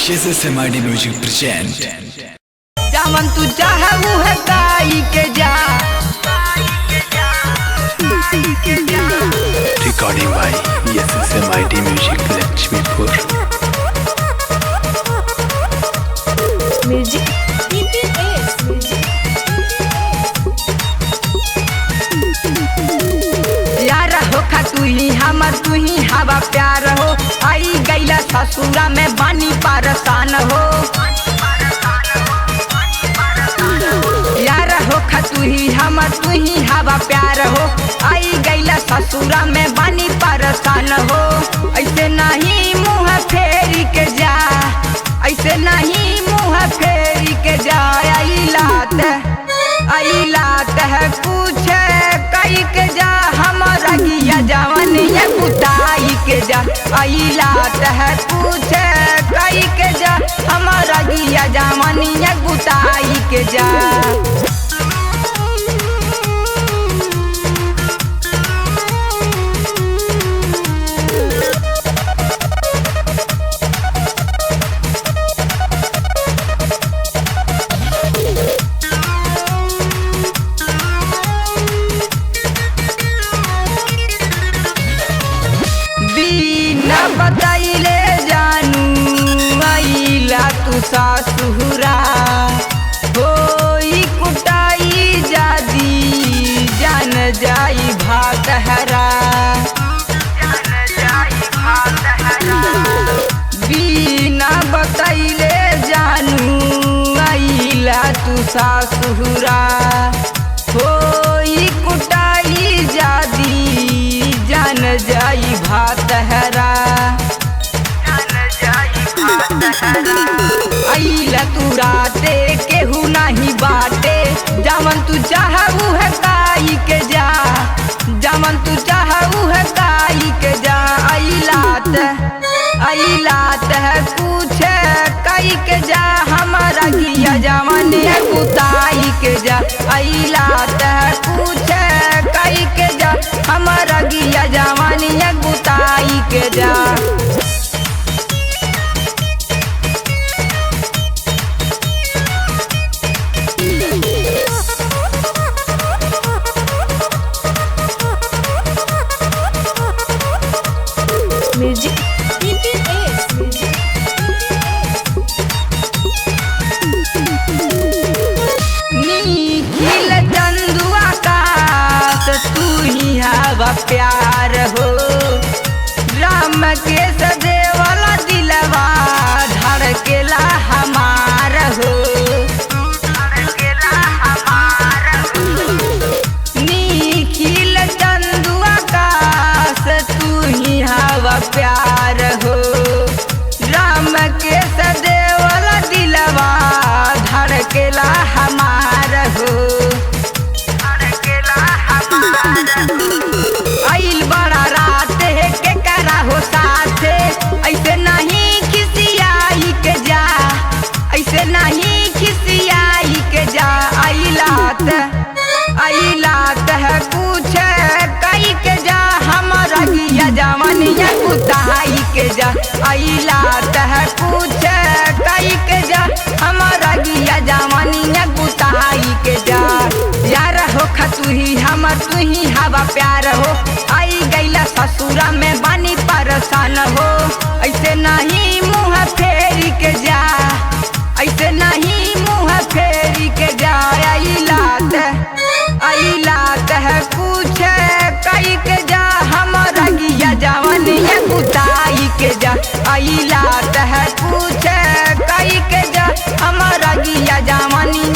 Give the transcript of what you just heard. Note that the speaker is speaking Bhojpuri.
SMID Music present जामन तू चाहे वो है गाई के जा recording by SMID Music Lakshmipur music EPS यार हो खा तू ही हमर तू ही हवा प्यार हो आई गईला ससुरा में बानी पारसान हो यार हो खा तू ही हमर तू ही हवा प्यार हो आई गईला ससुरा में बानी पारसान हो ऐसे नहीं मुँह फेरी के जा ऐसे नहीं मुँह फेरी के जा आई लात है पूछे कई के जा हमारा गिया जवानिया कुताई के जा आई लात है पूछे कई के जा हमारा गिया जवानिया कुताई के जा बताइले जानू आइला तू सासुरा होई कुटाई जादी जान जाई भात हरा बिना बताइले जानू आइला तू सासुरा होई कुटाई जादी जान जाई भात हरा आइला तू राते केहू नहीं बाटे जामन तू चाहू है काई के जा जामन तू चाहू है काई के जा आइलात है पूछे कई के जा हमारा गिया जवान है कुताई के जा आइलात है पूछे कई के जा हमारा गिया जवान है कुताई के जा म्यूजिक EPS निखिल चंदुआ का तू ही हवा प्यार हो राम के सदेवला दिलवा धड़केला हमार हो निखिल चंदुआ का तू ही हवा प्यार हो राम के सदेवला दिलवा धड़केला हमार हो आइल बड़ा रात है के करा हो साथे ऐसे नहीं खिसियाई के जा ऐसे नहीं खिसियाई के जा आइलात है पूछे कई के जा हमारा गिया जवानिया कुताई के जा आइलात है पूछे कई के जा हमारा गिया जवानिया कुताई के जा यार हो खा तू ही हमर तू ही हवा प्यार हो आई गईला ससुरा में बानी परेशान हो ऐसे नहीं मुँह फेरी के जा ऐसे नहीं मुँह फेरी के जा आइलात है पूछे कई के जा हमारा गिया जवानिया कुताई के जा आइलात है पूछे कई के जा हमारा गिया जवानिया